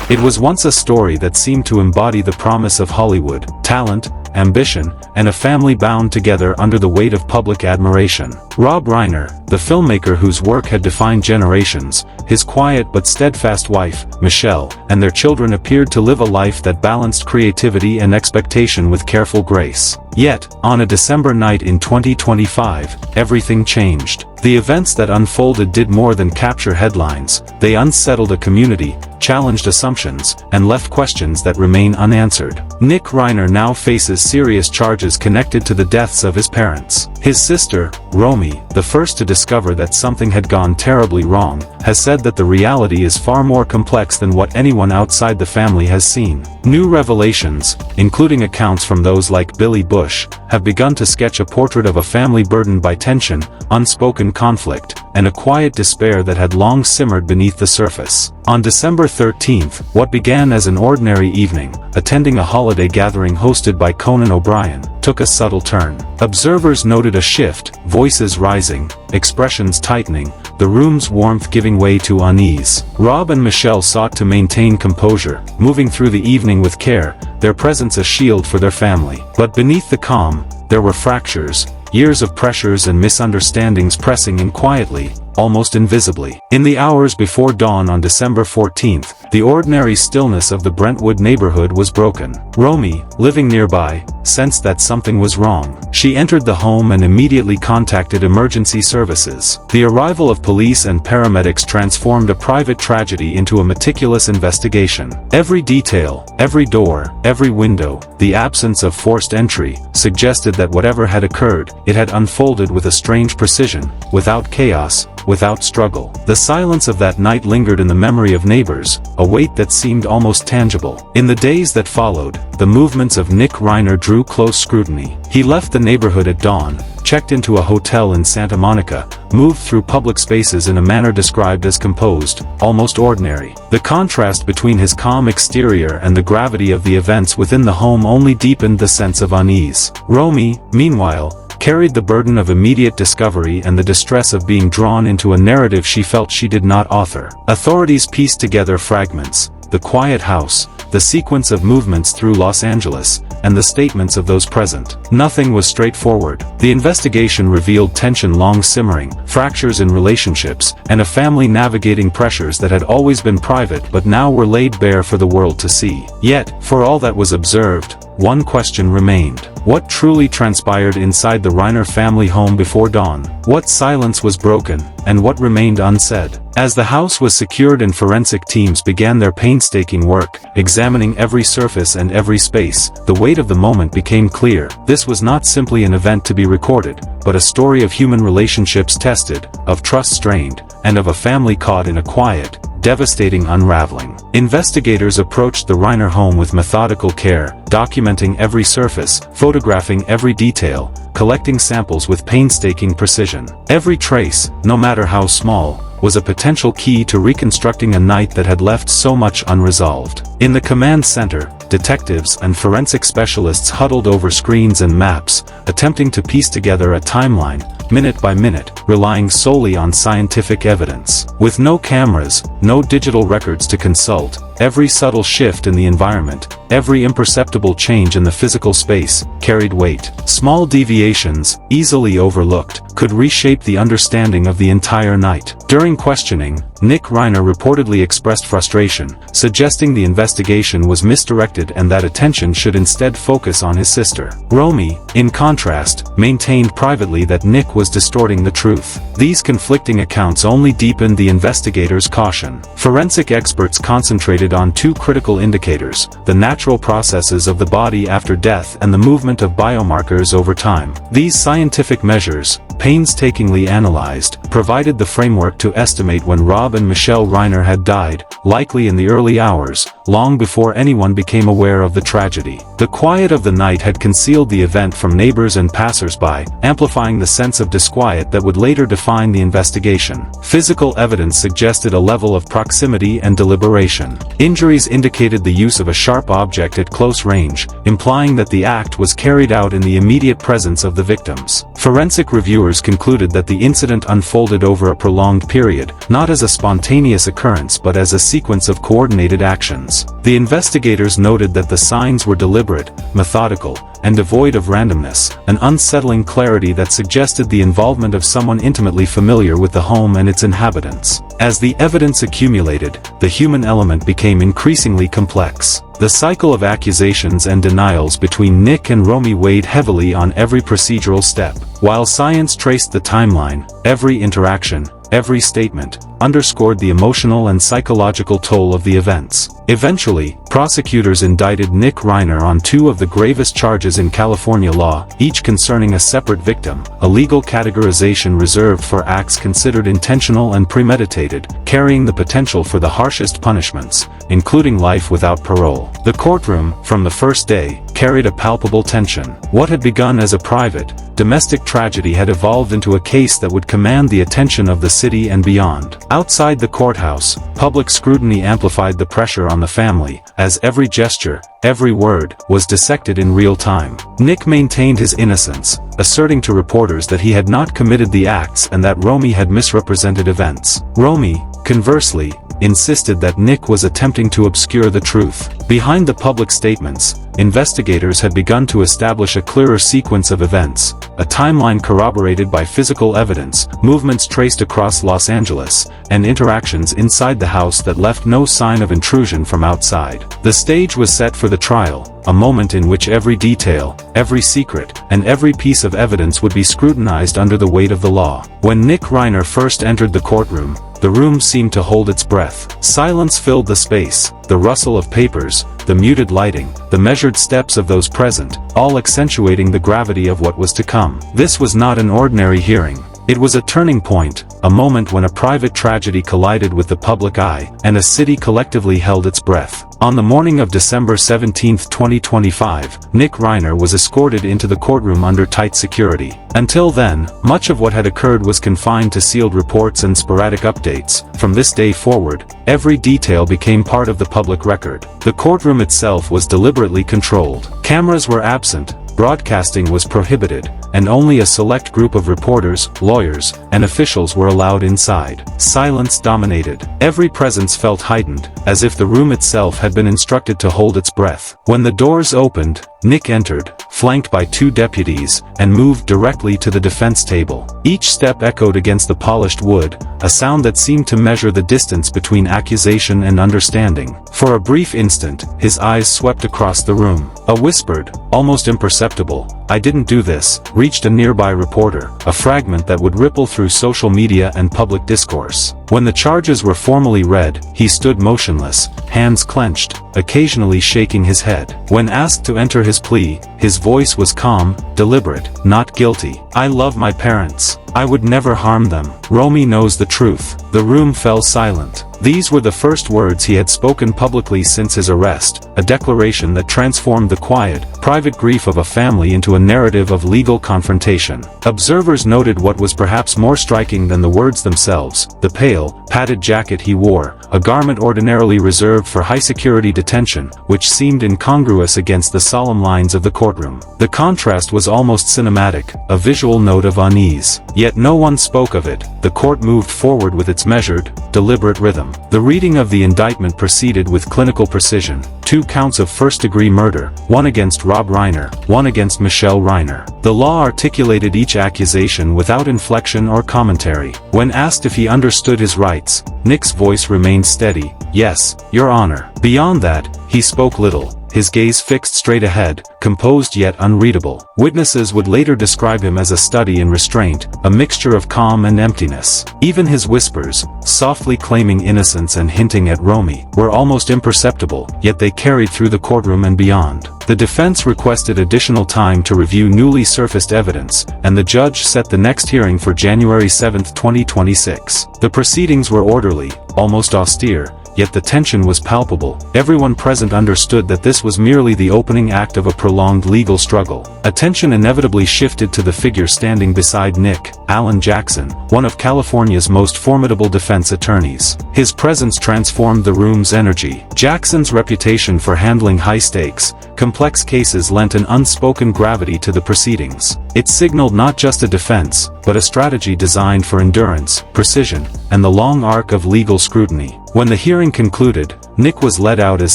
It was once a story that seemed to embody the promise of Hollywood, talent, ambition, and a family bound together under the weight of public admiration. Rob Reiner, the filmmaker whose work had defined generations, his quiet but steadfast wife, Michelle, and their children appeared to live a life that balanced creativity and expectation with careful grace. Yet, on a December night in 2025, everything changed. The events that unfolded did more than capture headlines. They unsettled a community, challenged assumptions, and left questions that remain unanswered. Nick Reiner now faces serious charges connected to the deaths of his parents. His sister, Romy, the first to discover that something had gone terribly wrong, has said that the reality is far more complex than what anyone outside the family has seen. New revelations, including accounts from those like Billy Bush, have begun to sketch a portrait of a family burdened by tension, unspoken conflict, and a quiet despair that had long simmered beneath the surface. On December 13th, what began as an ordinary evening, attending a holiday gathering hosted by Conan O'Brien, took a subtle turn. Observers noted a shift, voices rising, expressions tightening, the room's warmth giving way to unease. Rob and Michelle sought to maintain composure, moving through the evening with care, their presence a shield for their family. But beneath the calm, there were fractures, years of pressures and misunderstandings pressing in quietly, almost invisibly. In the hours before dawn on December 14th, the ordinary stillness of the Brentwood neighborhood was broken. Romy, living nearby, sensed that something was wrong. She entered the home and immediately contacted emergency services. The arrival of police and paramedics transformed a private tragedy into a meticulous investigation. Every detail, every door, every window, the absence of forced entry, suggested that whatever had occurred, it had unfolded with a strange precision, without chaos, without struggle. The silence of that night lingered in the memory of neighbors, a weight that seemed almost tangible. In the days that followed, the movements of Nick Reiner drew close scrutiny. He left the neighborhood at dawn, checked into a hotel in Santa Monica, moved through public spaces in a manner described as composed, almost ordinary. The contrast between his calm exterior and the gravity of the events within the home only deepened the sense of unease. Romy, meanwhile, carried the burden of immediate discovery and the distress of being drawn into a narrative she felt she did not author. Authorities pieced together fragments: the quiet house, the sequence of movements through Los Angeles, and the statements of those present. Nothing was straightforward. The investigation revealed tension long simmering, fractures in relationships, and a family navigating pressures that had always been private but now were laid bare for the world to see. Yet, for all that was observed, one question remained. What truly transpired inside the Reiner family home before dawn? What silence was broken, and what remained unsaid? As the house was secured and forensic teams began their painstaking work, examining every surface and every space, the weight of the moment became clear. This was not simply an event to be recorded, but a story of human relationships tested, of trust strained, and of a family caught in a quiet, devastating unraveling. Investigators approached the Reiner home with methodical care, documenting every surface, photographing every detail, collecting samples with painstaking precision. Every trace, no matter how small, was a potential key to reconstructing a night that had left so much unresolved. In the command center, detectives and forensic specialists huddled over screens and maps, attempting to piece together a timeline, minute by minute, relying solely on scientific evidence. With no cameras, no digital records to consult, every subtle shift in the environment, every imperceptible change in the physical space, carried weight. Small deviations, easily overlooked, could reshape the understanding of the entire night. During questioning, Nick Reiner reportedly expressed frustration, suggesting the investigation was misdirected and that attention should instead focus on his sister. Romy, in contrast, maintained privately that Nick was distorting the truth. These conflicting accounts only deepened the investigators' caution. Forensic experts concentrated on two critical indicators: the natural processes of the body after death and the movement of biomarkers over time. These scientific measures, painstakingly analyzed, provided the framework to estimate when Rob and Michelle Reiner had died, likely in the early hours, long before anyone became aware of the tragedy. The quiet of the night had concealed the event from neighbors and passers-by, amplifying the sense of disquiet that would later define the investigation. Physical evidence suggested a level of proximity and deliberation. Injuries indicated the use of a sharp object at close range, implying that the act was carried out in the immediate presence of the victims. Forensic reviewers concluded that the incident unfolded over a prolonged period, not as a spontaneous occurrence but as a sequence of coordinated actions. The investigators noted that the signs were deliberate, methodical, and devoid of randomness, an unsettling clarity that suggested the involvement of someone intimately familiar with the home and its inhabitants. As the evidence accumulated, the human element became increasingly complex. The cycle of accusations and denials between Nick and Romy weighed heavily on every procedural step. While science traced the timeline, every interaction, every statement, underscored the emotional and psychological toll of the events. Eventually, prosecutors indicted Nick Reiner on two of the gravest charges in California law, each concerning a separate victim, a legal categorization reserved for acts considered intentional and premeditated, carrying the potential for the harshest punishments, including life without parole. The courtroom, from the first day, carried a palpable tension. What had begun as a private, domestic tragedy had evolved into a case that would command the attention of the city and beyond. Outside the courthouse, public scrutiny amplified the pressure on the family, as every gesture, every word, was dissected in real time. Nick maintained his innocence, asserting to reporters that he had not committed the acts and that Romy had misrepresented events. Romy, conversely, insisted that Nick was attempting to obscure the truth. Behind the public statements, investigators had begun to establish a clearer sequence of events, a timeline corroborated by physical evidence, movements traced across Los Angeles, and interactions inside the house that left no sign of intrusion from outside. The stage was set for the trial, a moment in which every detail, every secret, and every piece of evidence would be scrutinized under the weight of the law. When Nick Reiner first entered the courtroom, the room seemed to hold its breath. Silence filled the space, the rustle of papers, the muted lighting, the measured steps of those present, all accentuating the gravity of what was to come. This was not an ordinary hearing. It was a turning point, a moment when a private tragedy collided with the public eye, and a city collectively held its breath. On the morning of December 17, 2025, Nick Reiner was escorted into the courtroom under tight security. Until then, much of what had occurred was confined to sealed reports and sporadic updates. From this day forward, every detail became part of the public record. The courtroom itself was deliberately controlled. Cameras were absent, broadcasting was prohibited, and only a select group of reporters, lawyers, and officials were allowed inside. Silence dominated. Every presence felt heightened, as if the room itself had been instructed to hold its breath. When the doors opened, Nick entered, flanked by two deputies, and moved directly to the defense table. Each step echoed against the polished wood, a sound that seemed to measure the distance between accusation and understanding. For a brief instant, his eyes swept across the room. A whispered, almost imperceptible, "I didn't do this," reached a nearby reporter, a fragment that would ripple through social media and public discourse. When the charges were formally read, he stood motionless, hands clenched, occasionally shaking his head. When asked to enter his plea, his voice was calm, deliberate, not guilty. "I love my parents. I would never harm them. Romy knows the truth." The room fell silent. These were the first words he had spoken publicly since his arrest, a declaration that transformed the quiet, private grief of a family into a narrative of legal confrontation. Observers noted what was perhaps more striking than the words themselves: the pale, padded jacket he wore, a garment ordinarily reserved for high-security detention, which seemed incongruous against the solemn lines of the courtroom. The contrast was almost cinematic, a visual note of unease. Yet no one spoke of it. The court moved forward with its measured, deliberate rhythm. The reading of the indictment proceeded with clinical precision. 2 counts of first-degree murder, one against Rob Reiner, one against Michelle Reiner. The law articulated each accusation without inflection or commentary. When asked if he understood his rights, Nick's voice remained steady: "Yes, Your Honor." Beyond that, he spoke little, his gaze fixed straight ahead, composed yet unreadable. Witnesses would later describe him as a study in restraint, a mixture of calm and emptiness. Even his whispers, softly claiming innocence and hinting at Romy, were almost imperceptible, yet they carried through the courtroom and beyond. The defense requested additional time to review newly surfaced evidence, and the judge set the next hearing for January 7, 2026. The proceedings were orderly, almost austere, yet the tension was palpable. Everyone present understood that this was merely the opening act of a prolonged legal struggle. Attention inevitably shifted to the figure standing beside Nick, Alan Jackson, one of California's most formidable defense attorneys. His presence transformed the room's energy. Jackson's reputation for handling high-stakes, complex cases lent an unspoken gravity to the proceedings. It signaled not just a defense, but a strategy designed for endurance, precision, and the long arc of legal scrutiny. When the hearing concluded, Nick was led out as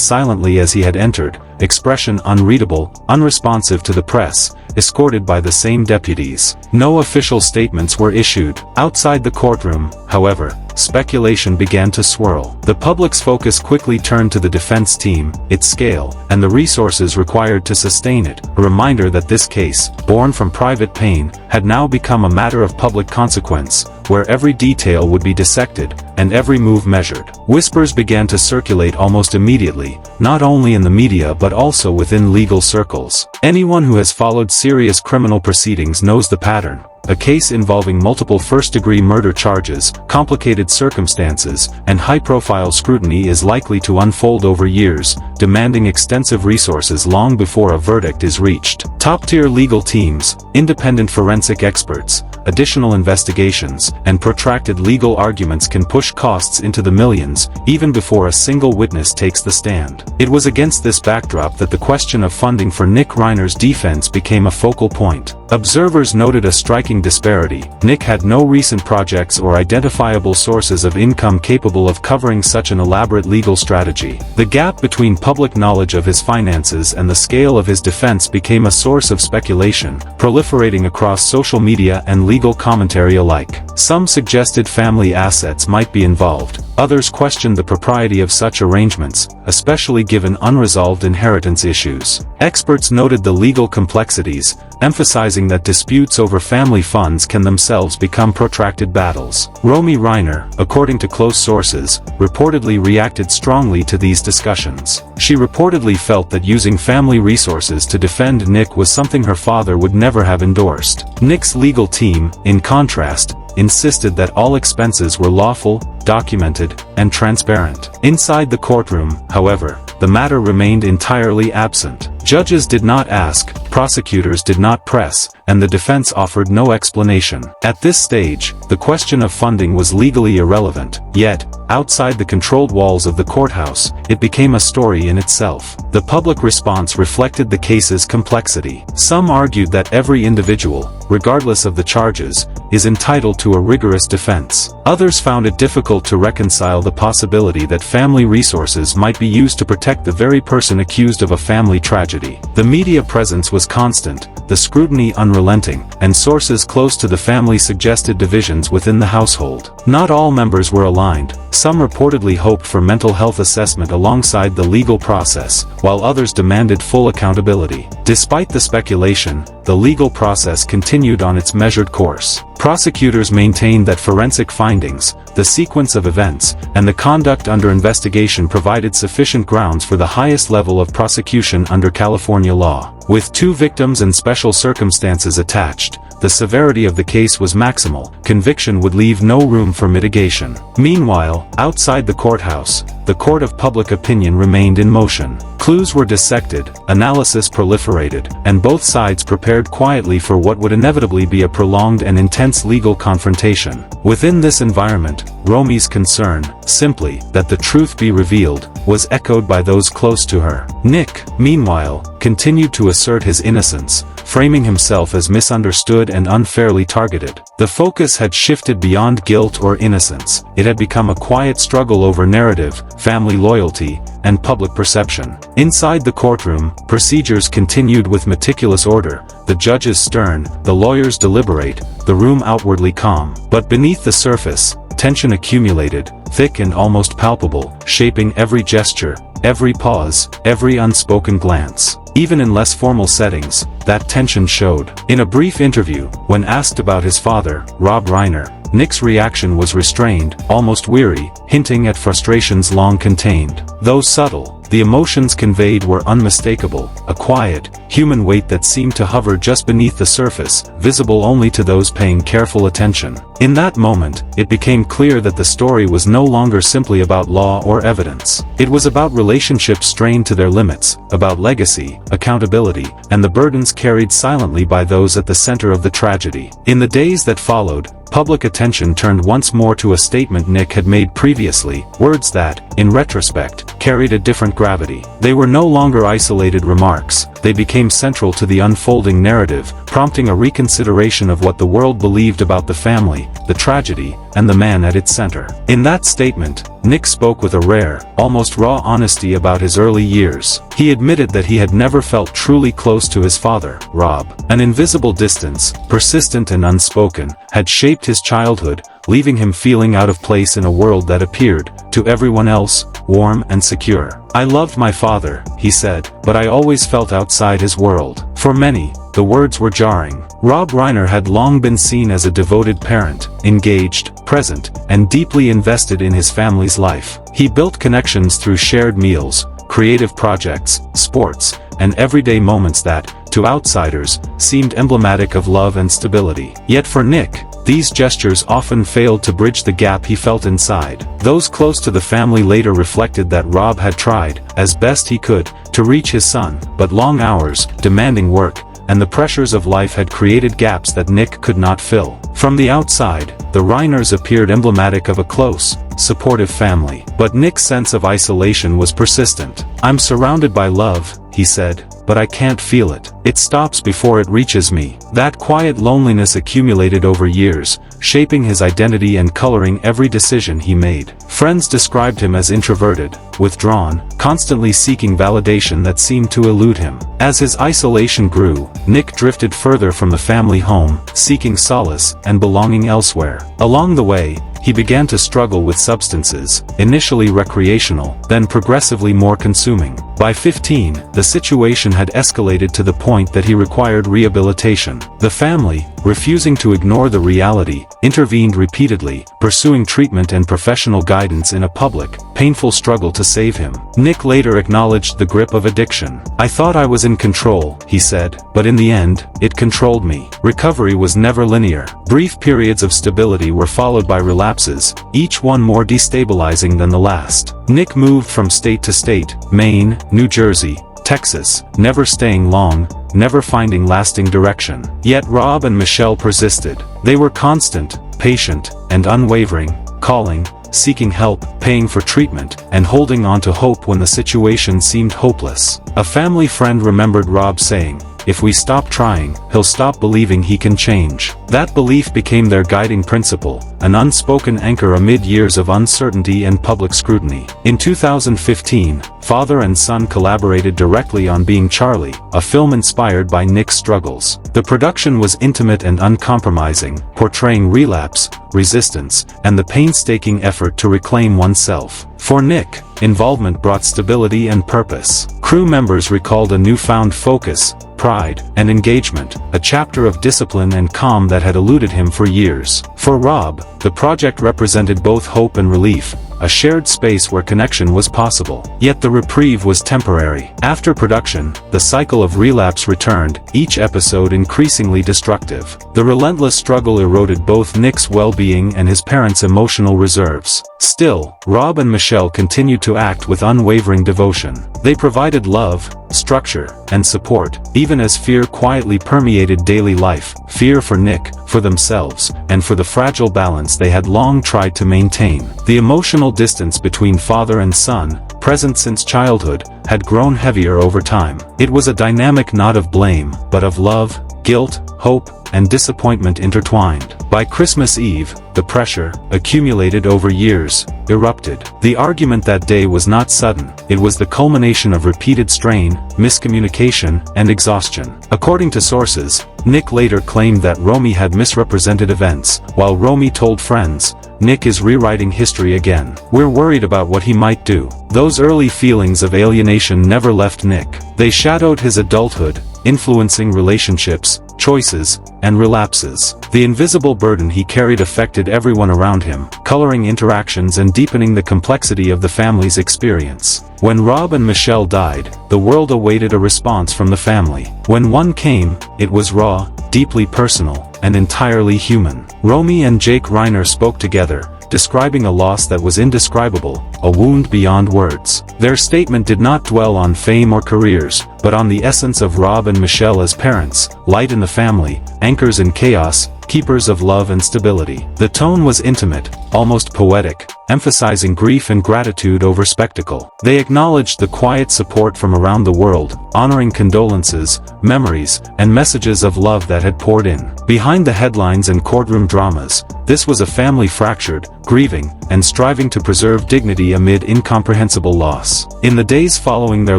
silently as he had entered, expression unreadable, unresponsive to the press, escorted by the same deputies. No official statements were issued. Outside the courtroom, however, speculation began to swirl. The public's focus quickly turned to the defense team, its scale, and the resources required to sustain it, a reminder that this case, born from private pain, had now become a matter of public consequence, where every detail would be dissected, and every move measured. Whispers began to circulate almost immediately, not only in the media but also within legal circles. Anyone who has followed serious criminal proceedings knows the pattern. A case involving multiple first-degree murder charges, complicated circumstances, and high-profile scrutiny is likely to unfold over years, demanding extensive resources long before a verdict is reached. Top-tier legal teams, independent forensic experts, additional investigations, and protracted legal arguments can push costs into the millions, even before a single witness takes the stand. It was against this backdrop that the question of funding for Nick Reiner's defense became a focal point. Observers noted a striking disparity. Nick had no recent projects or identifiable sources of income capable of covering such an elaborate legal strategy. The gap between public knowledge of his finances and the scale of his defense became a source of speculation, proliferating across social media and legal commentary alike. Some suggested family assets might be involved. Others questioned the propriety of such arrangements, especially given unresolved inheritance issues. Experts noted the legal complexities, emphasizing that disputes over family funds can themselves become protracted battles. Rob Reiner, according to close sources, reportedly reacted strongly to these discussions. She reportedly felt that using family resources to defend Nick was something her father would never have endorsed. Nick's legal team, in contrast, insisted that all expenses were lawful, documented, and transparent. Inside the courtroom, however, the matter remained entirely absent. Judges did not ask, prosecutors did not press, and the defense offered no explanation. At this stage, the question of funding was legally irrelevant, yet, outside the controlled walls of the courthouse, it became a story in itself. The public response reflected the case's complexity. Some argued that every individual, regardless of the charges, is entitled to a rigorous defense. Others found it difficult to reconcile the possibility that family resources might be used to protect the very person accused of a family tragedy. The media presence was constant, the scrutiny unrelenting, and sources close to the family suggested divisions within the household. Not all members were aligned. Some reportedly hoped for mental health assessment alongside the legal process, while others demanded full accountability. Despite the speculation, the legal process continued on its measured course. Prosecutors maintained that forensic findings, the sequence of events, and the conduct under investigation provided sufficient grounds for the highest level of prosecution under California law. With 2 victims and special circumstances attached, the severity of the case was maximal. Conviction would leave no room for mitigation. Meanwhile, outside the courthouse, the court of public opinion remained in motion. Clues were dissected, analysis proliferated, and both sides prepared quietly for what would inevitably be a prolonged and intense legal confrontation. Within this environment, Romi's concern, simply, that the truth be revealed, was echoed by those close to her. Nick, meanwhile, continued to assert his innocence, framing himself as misunderstood and unfairly targeted. The focus had shifted beyond guilt or innocence. It had become a quiet struggle over narrative, family loyalty, and public perception. Inside the courtroom, procedures continued with meticulous order, the judges stern, the lawyers deliberate, the room outwardly calm. But beneath the surface, tension accumulated, thick and almost palpable, shaping every gesture, every pause, every unspoken glance. Even in less formal settings, that tension showed. In a brief interview, when asked about his father, Rob Reiner, Nick's reaction was restrained, almost weary, hinting at frustrations long contained. Though subtle, the emotions conveyed were unmistakable, a quiet, human weight that seemed to hover just beneath the surface, visible only to those paying careful attention. In that moment, it became clear that the story was no longer simply about law or evidence. It was about relationships strained to their limits, about legacy, accountability, and the burdens carried silently by those at the center of the tragedy. In the days that followed, public attention turned once more to a statement Nick had made previously, words that, in retrospect, carried a different gravity. They were no longer isolated remarks, they became central to the unfolding narrative, prompting a reconsideration of what the world believed about the family, the tragedy, and the man at its center. In that statement, Nick spoke with a rare, almost raw honesty about his early years. He admitted that he had never felt truly close to his father, Rob. An invisible distance, persistent and unspoken, had shaped his childhood, leaving him feeling out of place in a world that appeared, to everyone else, warm and secure. "I loved my father," he said, "but I always felt outside his world." For many, the words were jarring. Rob Reiner had long been seen as a devoted parent, engaged, present, and deeply invested in his family's life. He built connections through shared meals, creative projects, sports, and everyday moments that, to outsiders, seemed emblematic of love and stability. Yet for Nick, these gestures often failed to bridge the gap he felt inside. Those close to the family later reflected that Rob had tried, as best he could, to reach his son, but long hours, demanding work, and the pressures of life had created gaps that Nick could not fill. From the outside, the Reiners appeared emblematic of a close, supportive family. But Nick's sense of isolation was persistent. "I'm surrounded by love," he said, "but I can't feel it. It stops before it reaches me." That quiet loneliness accumulated over years, shaping his identity and coloring every decision he made. Friends described him as introverted, withdrawn, constantly seeking validation that seemed to elude him. As his isolation grew, Nick drifted further from the family home, seeking solace and belonging elsewhere. Along the way, he began to struggle with substances, initially recreational, then progressively more consuming. By 15, the situation had escalated to the point that he required rehabilitation. The family, refusing to ignore the reality, intervened repeatedly, pursuing treatment and professional guidance in a public, painful struggle to save him. Nick later acknowledged the grip of addiction. "I thought I was in control," he said, "but in the end, it controlled me." Recovery was never linear. Brief periods of stability were followed by relapses, each one more destabilizing than the last. Nick moved from state to state, Maine, New Jersey, Texas, never staying long, never finding lasting direction. Yet Rob and Michelle persisted. They were constant, patient, and unwavering, calling, seeking help, paying for treatment, and holding on to hope when the situation seemed hopeless. A family friend remembered Rob saying, "If we stop trying, he'll stop believing he can change." That belief became their guiding principle, an unspoken anchor amid years of uncertainty and public scrutiny. In 2015, father and son collaborated directly on Being Charlie, a film inspired by Nick's struggles. The production was intimate and uncompromising, portraying relapse, resistance, and the painstaking effort to reclaim oneself. For Nick, involvement brought stability and purpose. Crew members recalled a newfound focus, pride, and engagement, a chapter of discipline and calm that had eluded him for years. For Rob, the project represented both hope and relief, a shared space where connection was possible. Yet the reprieve was temporary. After production, the cycle of relapse returned, each episode increasingly destructive. The relentless struggle eroded both Nick's well-being and his parents' emotional reserves. Still, Rob and Michelle continued to act with unwavering devotion. They provided love, structure, and support, even as fear quietly permeated daily life, fear for Nick, for themselves, and for the fragile balance they had long tried to maintain. The emotional distance between father and son, present since childhood, had grown heavier over time. It was a dynamic not of blame, but of love, guilt, hope, and disappointment intertwined. By Christmas Eve, the pressure, accumulated over years, erupted. The argument that day was not sudden, it was the culmination of repeated strain, miscommunication, and exhaustion. According to sources, Nick later claimed that Romy had misrepresented events, while Romy told friends, "Nick is rewriting history again. We're worried about what he might do." Those early feelings of alienation never left Nick. They shadowed his adulthood, influencing relationships, choices, and relapses. The invisible burden he carried affected everyone around him, coloring interactions and deepening the complexity of the family's experience. When Rob and Michelle died, the world awaited a response from the family. When one came, it was raw, deeply personal, and entirely human. Romy and Jake Reiner spoke together, describing a loss that was indescribable, a wound beyond words. Their statement did not dwell on fame or careers, but on the essence of Rob and Michelle as parents, light in the family, anchors in chaos, keepers of love and stability. The tone was intimate, almost poetic, emphasizing grief and gratitude over spectacle. They acknowledged the quiet support from around the world, honoring condolences, memories, and messages of love that had poured in. Behind the headlines and courtroom dramas, this was a family fractured, grieving, and striving to preserve dignity amid incomprehensible loss. In the days following their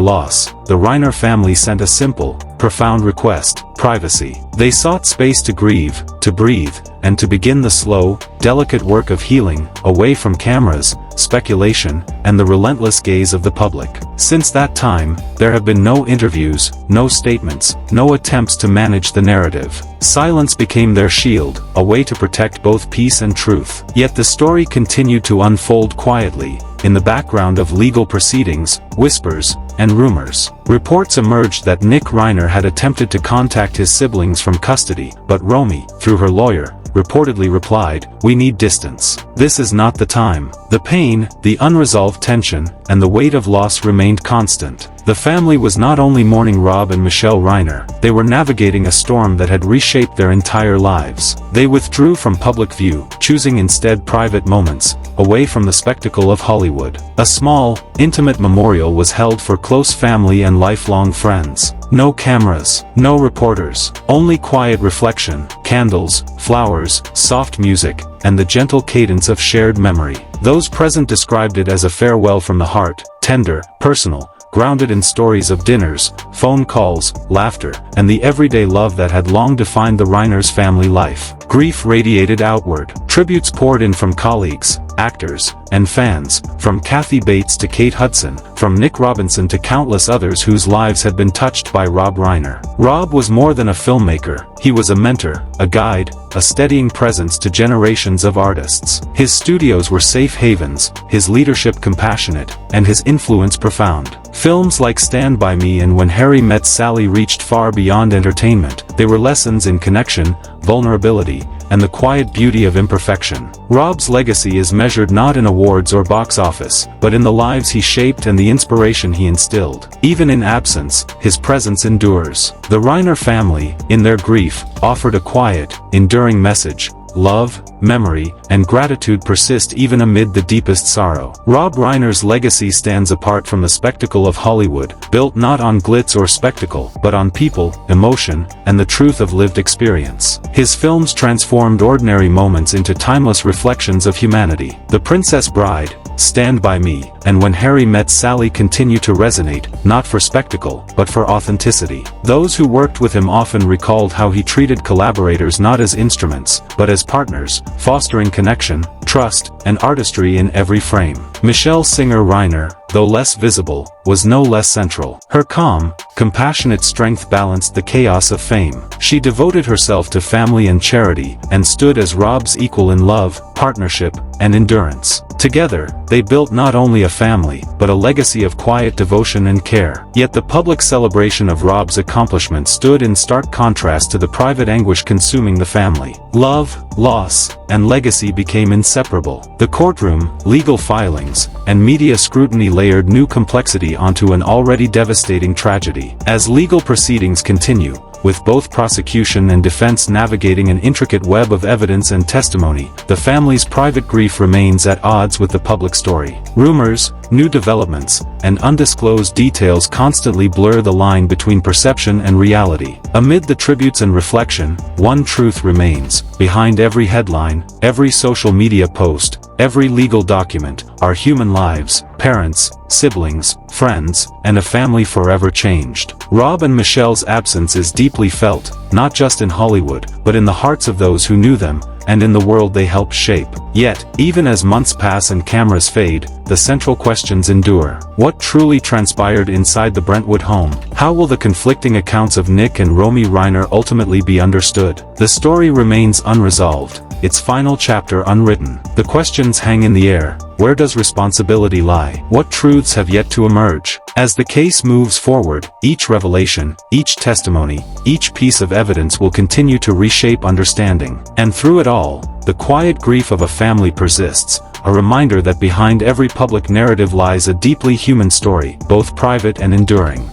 loss, the Reiner family sent a simple, profound request: privacy. They sought space to grieve, to breathe, and to begin the slow, delicate work of healing, away from cameras, speculation, and the relentless gaze of the public. Since that time, there have been no interviews, no statements, no attempts to manage the narrative. Silence became their shield, a way to protect both peace and truth. Yet the story continued to unfold quietly, in the background of legal proceedings, whispers, and rumors. Reports emerged that Nick Reiner had attempted to contact his siblings from custody, but Romy, through her lawyer, reportedly replied, "We need distance. This is not the time." The pain, the unresolved tension, and the weight of loss remained constant. The family was not only mourning Rob and Michelle Reiner, they were navigating a storm that had reshaped their entire lives. They withdrew from public view, choosing instead private moments, away from the spectacle of Hollywood. A small, intimate memorial was held for close family and lifelong friends. No cameras, no reporters, only quiet reflection, candles, flowers, soft music, and the gentle cadence of shared memory. Those present described it as a farewell from the heart, tender, personal, grounded in stories of dinners, phone calls, laughter, and the everyday love that had long defined the Reiners' family life. Grief radiated outward. Tributes poured in from colleagues, actors, and fans, from Kathy Bates to Kate Hudson, from Nick Robinson to countless others whose lives had been touched by Rob Reiner. Rob was more than a filmmaker. He was a mentor, a guide, a steadying presence to generations of artists. His studios were safe havens, his leadership compassionate, and his influence profound. Films like Stand By Me and When Harry Met Sally reached far beyond entertainment. They were lessons in connection, vulnerability, and the quiet beauty of imperfection. Rob's legacy is measured not in awards or box office, but in the lives he shaped and the inspiration he instilled. Even in absence, his presence endures. The Reiner family, in their grief, offered a quiet, enduring message. Love, memory, and gratitude persist even amid the deepest sorrow. Rob Reiner's legacy stands apart from the spectacle of Hollywood, built not on glitz or spectacle, but on people, emotion, and the truth of lived experience. His films transformed ordinary moments into timeless reflections of humanity. The Princess Bride, Stand By Me, and When Harry Met Sally continue to resonate, not for spectacle, but for authenticity. Those who worked with him often recalled how he treated collaborators not as instruments, but as partners, fostering connection, trust, and artistry in every frame. Michelle Singer Reiner, though less visible, was no less central. Her calm, compassionate strength balanced the chaos of fame. She devoted herself to family and charity, and stood as Rob's equal in love, partnership, and endurance. Together, they built not only a family, but a legacy of quiet devotion and care. Yet the public celebration of Rob's accomplishments stood in stark contrast to the private anguish consuming the family. Love, loss, and legacy became inseparable. The courtroom, legal filings, and media scrutiny layered new complexity onto an already devastating tragedy. As legal proceedings continue, with both prosecution and defense navigating an intricate web of evidence and testimony, the family's private grief remains at odds with the public story. Rumors, new developments, and undisclosed details constantly blur the line between perception and reality. Amid the tributes and reflection, one truth remains. Behind every headline, every social media post, every legal document, are human lives, parents, siblings, friends, and a family forever changed. Rob and Michelle's absence is deeply felt, not just in Hollywood, but in the hearts of those who knew them, and in the world they helped shape. Yet, even as months pass and cameras fade, the central questions endure. What truly transpired inside the Brentwood home? How will the conflicting accounts of Nick and Romy Reiner ultimately be understood? The story remains unresolved, its final chapter unwritten. The questions hang in the air. Where does responsibility lie? What truths have yet to emerge? As the case moves forward, each revelation, each testimony, each piece of evidence will continue to reshape understanding. And through it all, the quiet grief of a family persists, a reminder that behind every public narrative lies a deeply human story, both private and enduring.